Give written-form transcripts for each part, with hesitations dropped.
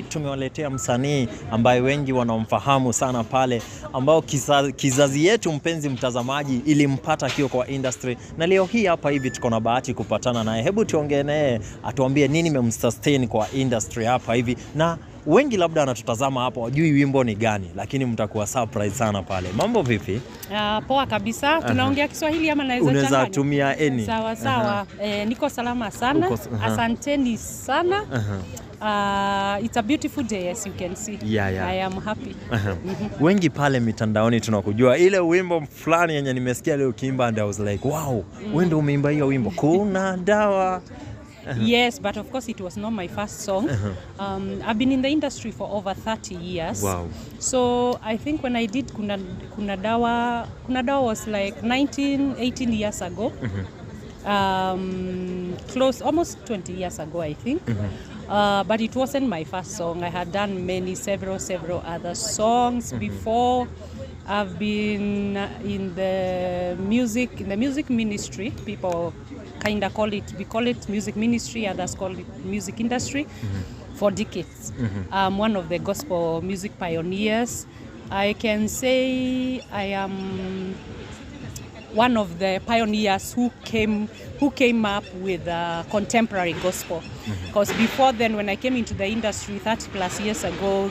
hii tumewaletea msanii ambaye wengi wanamfahamu sana pale, ambao kizazi yetu mpenzi mtazamaji ilimpata akiwa kwa industry, na leo hii hapa hivi tuko na bahati kupatana naye. Hebu tuongee naye atuambie nini memsustain kwa industry hapa hivi, na wengi labda anatutazama hapa wajui wimbo ni gani, lakini mtakuwa surprise sana pale. Mambo vipi? Poa kabisa. Tunaongea Kiswahili ama naweza changanya? Unaweza tumia any. Sawa. Niko salama sana. Asanteni sana. It's a beautiful day, as you can see. I am happy. Wengi pale mitandaoni tunakujua ile wimbo fulani yenye nimesikia leo ukiimba, and I was like wow, wewe ndio umeimba hiyo wimbo Kuna Dawa. Yes, but of course it was not my first song. I've been in the industry for over 30 years. Wow. So I think when I did Kuna Dawa was like 18 years ago. Close, almost 20 years ago, I think. But it wasn't my first song. I had done several other songs before. I've been in the music ministry. People kind of we call it music ministry, others call it music industry, for decades. I'm one of the gospel music pioneers. I can say I am one of the pioneers who came up with contemporary gospel. Because before then, when I came into the industry 30 plus years ago,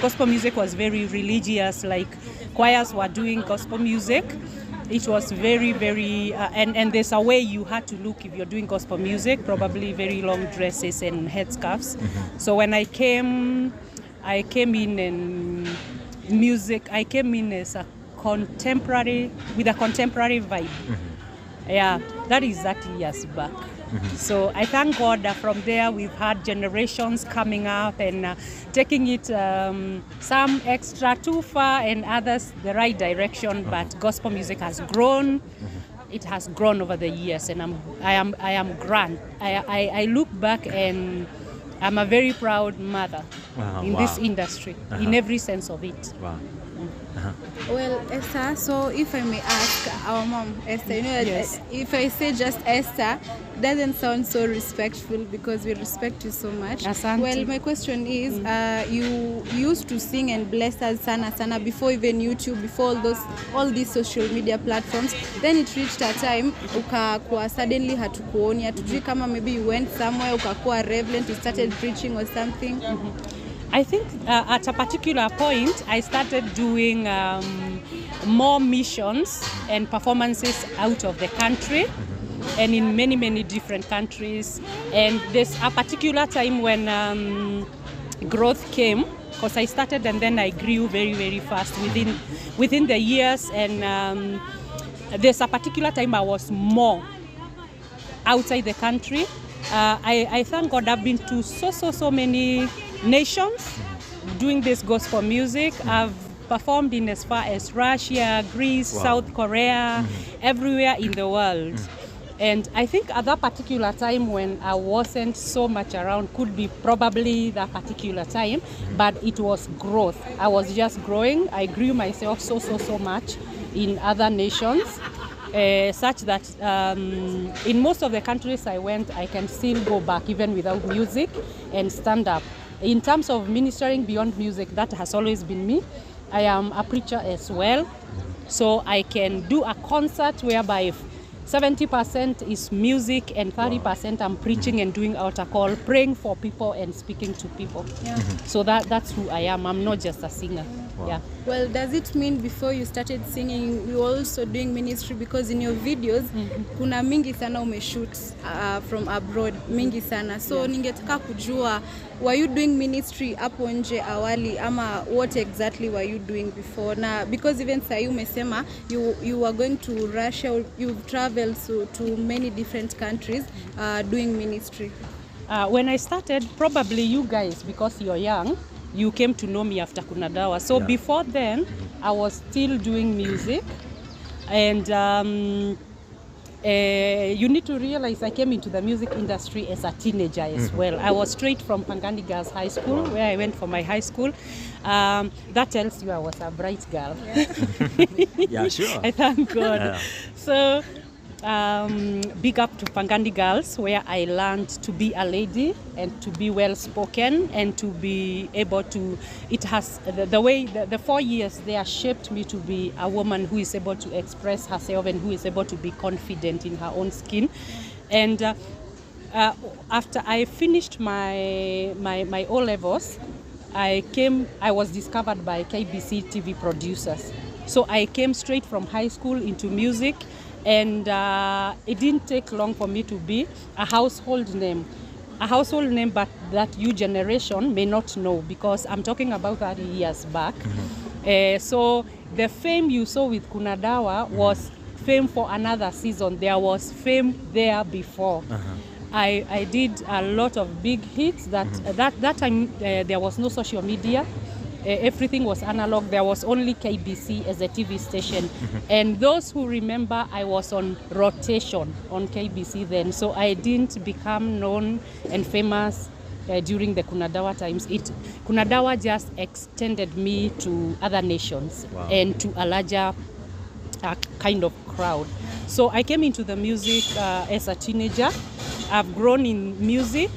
gospel music was very religious, like choirs were doing gospel music. It was very, very, and there's a way you had to look if you're doing gospel music, probably very long dresses and headscarves. So when I came in in music, I came in as a contemporary, with a contemporary vibe. Yeah, that is 30 years back. So I thank God that from there we've had generations coming up and taking it some extra too far and others the right direction. But gospel music has grown. It has grown over the years, and I am grand. I look back and I'm a very proud mother in this industry, in every sense of it. Wow. Well, Esther, so if I may ask our mom, Esther, you know, yes. If I say just Esther, doesn't sound so respectful because we respect you so much. Asante. Well, my question is, you used to sing and bless us sana before even YouTube, before all these social media platforms. Then it reached a time, ukakuwa suddenly hatukuoni, hatujui kama maybe you went somewhere, ukakuwa reverend, you started preaching or something. I think at a particular point, I started doing more missions and performances out of the country and in many different countries. And there's a particular time when growth came, because I started and then I grew very fast within the years. And there's a particular time I was more outside the country. I thank God I've been to so many nations doing this gospel music. I've performed in as far as Russia, Greece, South Korea, everywhere in the world. And I think at that particular time when I wasn't so much around could be probably that particular time, but it was growth. I was just growing. I grew myself so much in other nations. Such that in most of the countries I went, I can still go back even without music and stand up. In terms of ministering beyond music, that has always been me. I am a preacher as well, so I can do a concert whereby 70% is music and 30% I'm preaching and doing altar call, praying for people and speaking to people. So that's who I am. I'm not just a singer. Yeah. Well, does it mean before you started singing, you were also doing ministry? Because in your videos, kuna mingi sana umeshoot from abroad, mingi sana. So ningetaka kujua, were you doing ministry hapo nje awali, ama what exactly were you doing before? Na because even sahi umesema you were going to Russia, you've traveled to many different countries doing ministry. When I started, probably you guys, because you're young, you came to know me after Kuna Dawa. So before then, I was still doing music. And you need to realize I came into the music industry as a teenager as well. I was straight from Pangani Girls High School, where I went for my high school. That tells you I was a bright girl. Yeah, sure. I thank God. So big up to Pangani Girls, where I learned to be a lady and to be well spoken and to be able to. It has the 4 years there shaped me to be a woman who is able to express herself and who is able to be confident in her own skin. And after I finished my O levels, I was discovered by KBC TV producers. So I came straight from high school into music, and it didn't take long for me to be a household name. A household name, but that you generation may not know, because I'm talking about 30 years back. So the fame you saw with Kuna Dawa was fame for another season. There was fame there before. I did a lot of big hits. That time there was no social media. Everything was analog. There was only KBC as a TV station. And those who remember, I was on rotation on KBC then. So I didn't become known and famous during the Kuna Dawa times. Kuna Dawa just extended me to other nations. Wow. And to a larger kind of crowd. So I came into the music as a teenager. I've grown in music.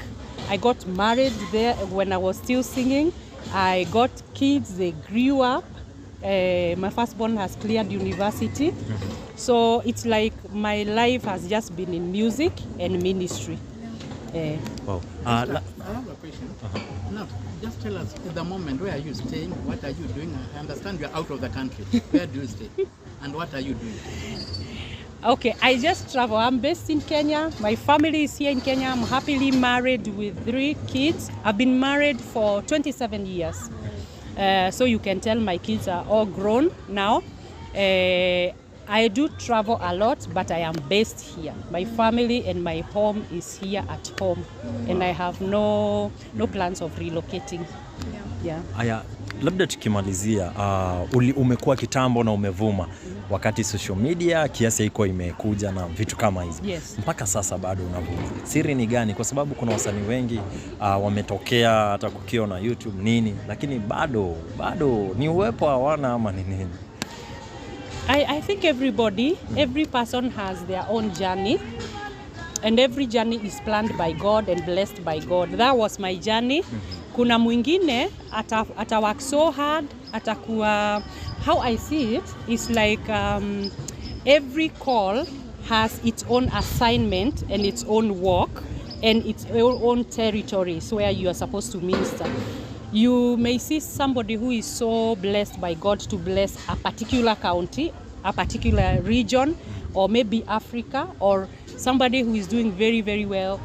I got married there when I was still singing. I got kids, they grew up. My firstborn has cleared university. So it's like my life has just been in music and ministry. Wow. I have a question. Now, just tell us at the moment, where are you staying? What are you doing? I understand you're out of the country. Where do you stay? And what are you doing? Okay, I just travel. I'm based in Kenya. My family is here in Kenya. I'm happily married with 3 kids. I've been married for 27 years. So you can tell my kids are all grown now. I do travel a lot, but I am based here. My family and my home is here at home. And I have no plans of relocating. Yeah. Aya, labda tukimalizia, umekuwa kitambo na umevuma wakati social media kiasi iko imekuja na vitu kama hizi. Yes. Mpaka sasa bado unavuma. Siri ni gani? Kwa sababu kuna wasanii wengi wametokea hata kukio na YouTube nini, lakini bado ni uwepo hawana ama ni nini? I think every person has their own journey, and every journey is planned by God and blessed by God. That was my journey. Kuna mwingine ata work so hard, atakuwa, how I see it is like every call has its own assignment and its own work and its own territories where you are supposed to minister. You may see somebody who is so blessed by God to bless a particular county, a particular region, or maybe Africa, or somebody who is doing very, very well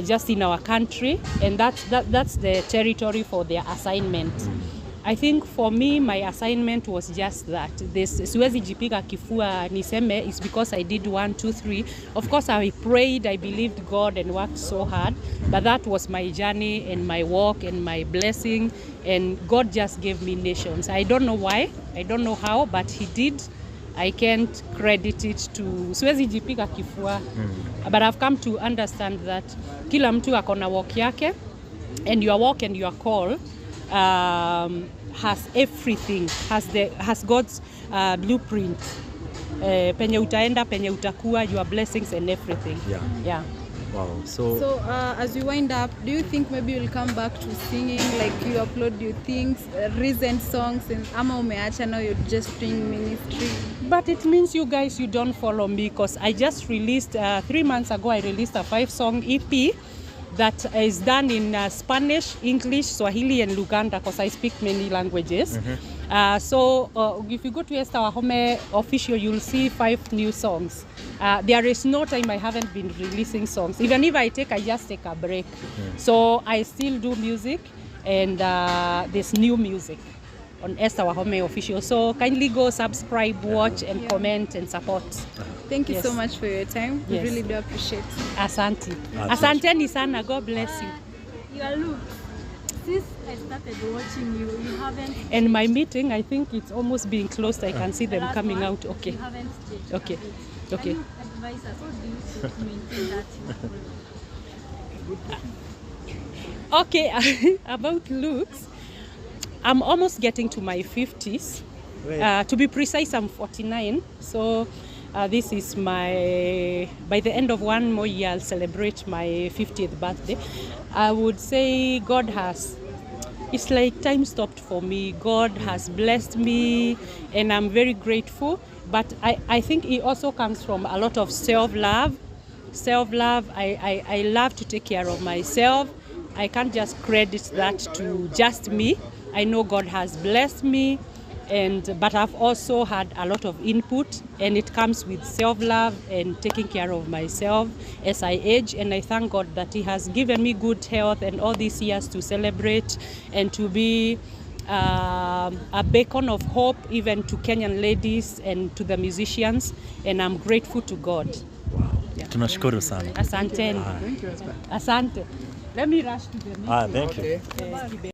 just in our country, and that's the territory for their assignment. I think for me, my assignment was just that. This siwezi jipiga kifua niseme is because I did 1, 2, 3. Of course, I prayed, I believed God and worked so hard, but that was my journey and my walk and my blessing, and God just gave me nations. I don't know why, I don't know how, but He did. I can't credit it to siwezi jipiga kifua. But I've come to understand that kila mtu akona walk yake, and your walk and your call has everything, has God's blueprint. Penye utaenda, penye utakuwa, your blessings and everything. Yeah. Wow. So as we wind up, do you think maybe you'll come back to singing, like you upload your things, recent songs, and ama umeacha now you're just doing ministry? But it means you guys, you don't follow me, because I just released 3 months ago. I released a 5-song EP that is done in Spanish, English, Swahili, and Luganda, because I speak many languages. So if you go to Esther Wahome official, you'll see 5 new songs. There is no time I haven't been releasing songs. Even if I just take a break. So I still do music, and there's new music on Esther Wahome official. So kindly go subscribe, watch, and comment and support. Thank you so much for your time. We really do appreciate it. Asante. Asanteni sana. God bless you. Your look. Since I started watching you, you haven't... And my meeting, I think it's almost being closed. I can see them coming out. Okay. You haven't stayed. Okay. Okay. Can you advise us? What do you do to maintain that? Okay. About looks, I'm almost getting to my 50s. To be precise, I'm 49. So This is by the end of one more year, I'll celebrate my 50th birthday. I would say God has, it's like time stopped for me. God has blessed me and I'm very grateful. But I think it also comes from a lot of self-love. Self-love, I love to take care of myself. I can't just credit that to just me. I know God has blessed me, but I've also had a lot of input, and it comes with self-love and taking care of myself as I age. And I thank God that He has given me good health and all these years to celebrate and to be a beacon of hope even to Kenyan ladies and to the musicians, and I'm grateful to God. Yeah. Tunashukuru sana. Asanteni. Thank you, Esther. Asante. Let me rush to the meeting. Thank you. Okay. Bye.